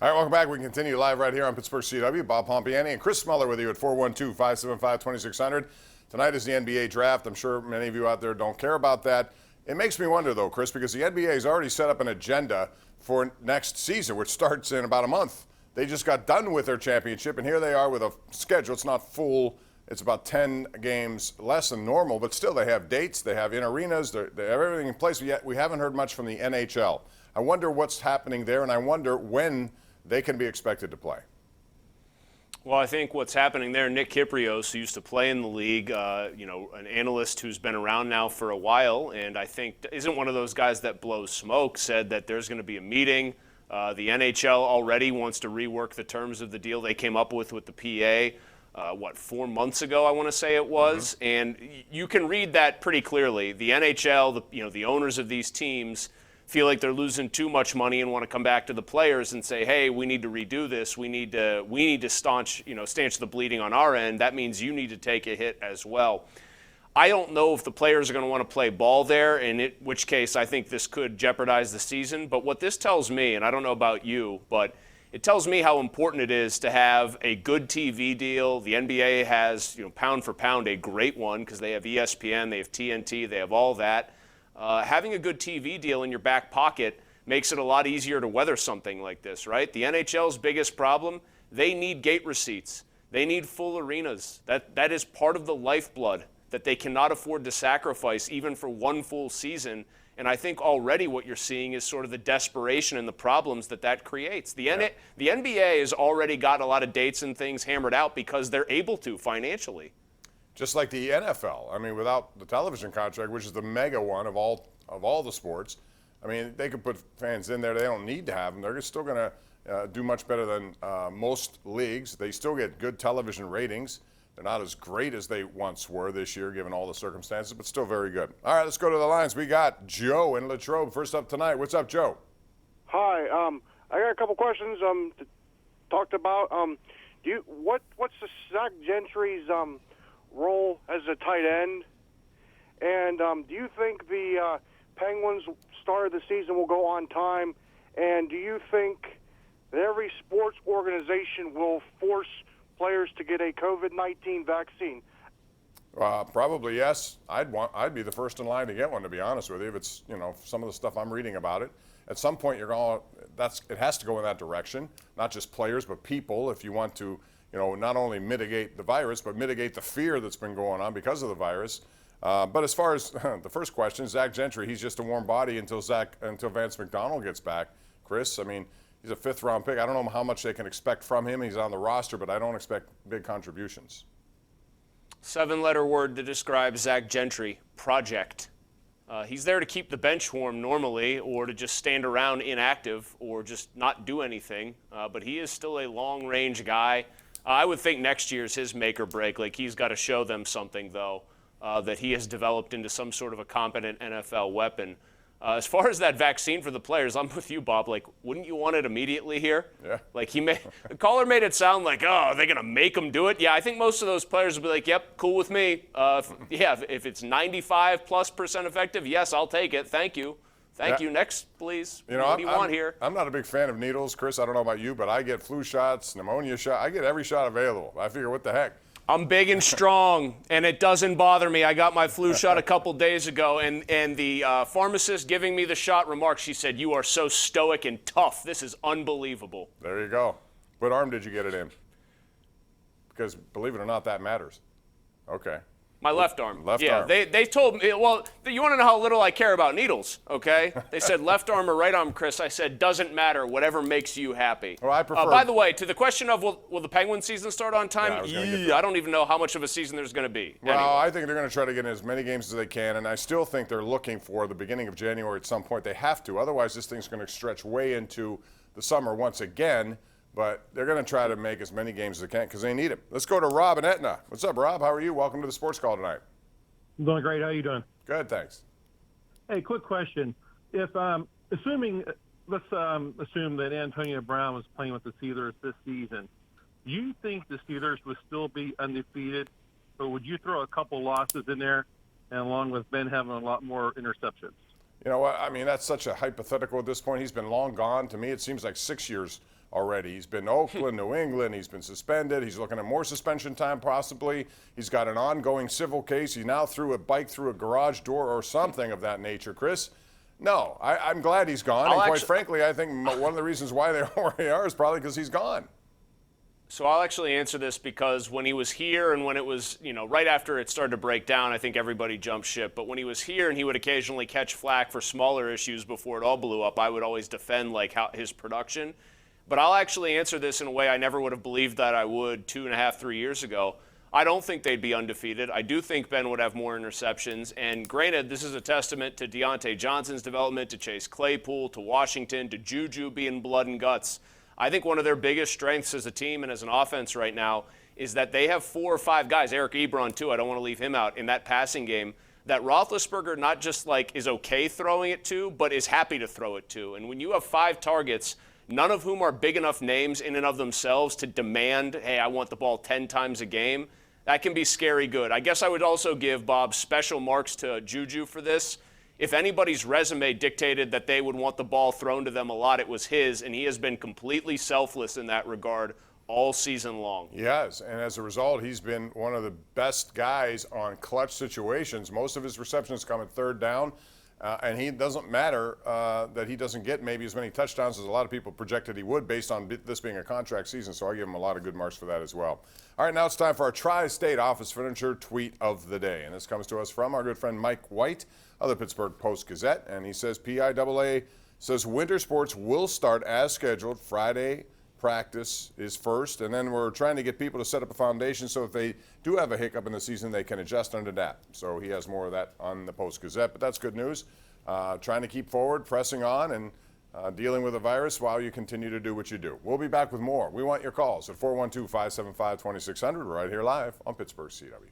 All right, welcome back. We continue live right here on Pittsburgh CW. Bob Pompeani and Chris Mueller with you at 412-575-2600. Tonight is the NBA draft. I'm sure many of you out there don't care about that. It makes me wonder, though, Chris, because the NBA has already set up an agenda for next season, which starts in about a month. They just got done with their championship, and here they are with a schedule. It's not full. It's about 10 games less than normal, but still they have dates. They have in arenas. They have everything in place, but yet we haven't heard much from the NHL. I wonder what's happening there, and I wonder when they can be expected to play. Well, I think what's happening there, Nick Kyprios, who used to play in the league, an analyst who's been around now for a while, and I think isn't one of those guys that blows smoke, said that there's going to be a meeting. The NHL already wants to rework the terms of the deal they came up with the PA, 4 months ago, I want to say it was. Mm-hmm. And you can read that pretty clearly. The NHL, the owners of these teams feel like they're losing too much money and want to come back to the players and say, hey, we need to redo this. We need to stanch the bleeding on our end. That means you need to take a hit as well. I don't know if the players are going to want to play ball there, in which case I think this could jeopardize the season. But what this tells me, and I don't know about you, but it tells me how important it is to have a good TV deal. The NBA has, pound for pound, a great one because they have ESPN, they have TNT, they have all that. Having a good TV deal in your back pocket makes it a lot easier to weather something like this, right? The NHL's biggest problem, they need gate receipts. They need full arenas. That is part of the lifeblood that they cannot afford to sacrifice even for one full season. And I think already what you're seeing is sort of the desperation and the problems that creates. The NBA has already got a lot of dates and things hammered out because they're able to financially. Just like the NFL. I mean, without the television contract, which is the mega one of all the sports, I mean, they could put fans in there. They don't need to have them. They're still going to do much better than most leagues. They still get good television ratings. They're not as great as they once were this year, given all the circumstances, but still very good. All right, let's go to the lines. We got Joe in Latrobe first up tonight. What's up, Joe? Hi. I got a couple questions to talk about. What's the Zach Gentry's role as a tight end? And do you think the Penguins' start of the season will go on time? And do you think that every sports organization will force players to get a COVID-19 vaccine? Probably yes. I'd be the first in line to get one, to be honest with you. If it's some of the stuff I'm reading about it, at some point it has to go in that direction. Not just players, but people. If you want to, not only mitigate the virus, but mitigate the fear that's been going on because of the virus. But as far as the first question, Zach Gentry, he's just a warm body until Vance McDonald gets back. Chris, I mean, he's a fifth-round pick. I don't know how much they can expect from him. He's on the roster, but I don't expect big contributions. 7-letter word to describe Zach Gentry: project. He's there to keep the bench warm normally, or to just stand around inactive, or just not do anything. But he is still a long-range guy. I would think next year's his make or break. Like, he's got to show them something, though, that he has developed into some sort of a competent NFL weapon. As far as that vaccine for the players, I'm with you, Bob. Like, wouldn't you want it immediately here? Yeah. Like, the caller made it sound like, are they going to make them do it? Yeah, I think most of those players will be like, yep, cool with me. If it's 95+% effective, yes, I'll take it. Thank you. Thank you. Next, please. What do you want here? I'm not a big fan of needles, Chris. I don't know about you, but I get flu shots, pneumonia shots. I get every shot available. I figure, what the heck? I'm big and strong, and it doesn't bother me. I got my flu shot a couple days ago, and the pharmacist giving me the shot remarked, she said, "You are so stoic and tough. This is unbelievable." There you go. What arm did you get it in? Because, believe it or not, that matters. Okay. My left arm. Left arm. They told me, well, you want to know how little I care about needles, okay? They said left arm or right arm, Chris. I said, doesn't matter, whatever makes you happy. Well, I prefer. By the way, to the question of will the Penguins season start on time? I don't even know how much of a season there's going to be. Well, anyway. I think they're going to try to get in as many games as they can, and I still think they're looking for the beginning of January at some point. They have to. Otherwise, this thing's going to stretch way into the summer once again. But they're going to try to make as many games as they can because they need it. Let's go to Rob and Etna. What's up, Rob? How are you? Welcome to the Sports Call tonight. I'm doing great. How are you doing? Good, thanks. Hey, quick question. If let's assume that Antonio Brown was playing with the Steelers this season, do you think the Steelers would still be undefeated, or would you throw a couple losses in there, and along with Ben having a lot more interceptions? You know what? I mean, that's such a hypothetical at this point. He's been long gone. To me, it seems like 6 years already. He's been to Oakland, New England. He's been suspended. He's looking at more suspension time possibly. He's got an ongoing civil case. He now threw a bike through a garage door or something of that nature, Chris. No, I'm glad he's gone. And quite frankly, I think one of the reasons why they are where they are is probably because he's gone. So I'll actually answer this because when he was here and when it was, right after it started to break down, I think everybody jumped ship. But when he was here and he would occasionally catch flack for smaller issues before it all blew up, I would always defend his production. But I'll actually answer this in a way I never would have believed that I would 2.5, 3 years ago. I don't think they'd be undefeated. I do think Ben would have more interceptions. And granted, this is a testament to Deontay Johnson's development, to Chase Claypool, to Washington, to Juju being blood and guts. I think one of their biggest strengths as a team and as an offense right now is that they have 4 or 5 guys, Eric Ebron too, I don't want to leave him out, in that passing game, that Roethlisberger not just is okay throwing it to, but is happy to throw it to. And when you have 5 targets, none of whom are big enough names in and of themselves to demand, hey, I want the ball 10 times a game, that can be scary good. I guess I would also give, Bob, special marks to Juju for this. If anybody's resume dictated that they would want the ball thrown to them a lot, it was his, and he has been completely selfless in that regard all season long. He has, and as a result, he's been one of the best guys on clutch situations. Most of his receptions come at third down, and he doesn't matter that he doesn't get maybe as many touchdowns as a lot of people projected he would based on this being a contract season, so I give him a lot of good marks for that as well. All right, now it's time for our Tri-State Office Furniture Tweet of the Day, and this comes to us from our good friend Mike White of the Pittsburgh Post-Gazette, and he says PIAA says winter sports will start as scheduled. Friday practice is first, and then we're trying to get people to set up a foundation so if they do have a hiccup in the season, they can adjust and adapt. So he has more of that on the Post-Gazette, but that's good news. Trying to keep forward, pressing on, and dealing with the virus while you continue to do what you do. We'll be back with more. We want your calls at 412-575-2600 right here live on Pittsburgh CW.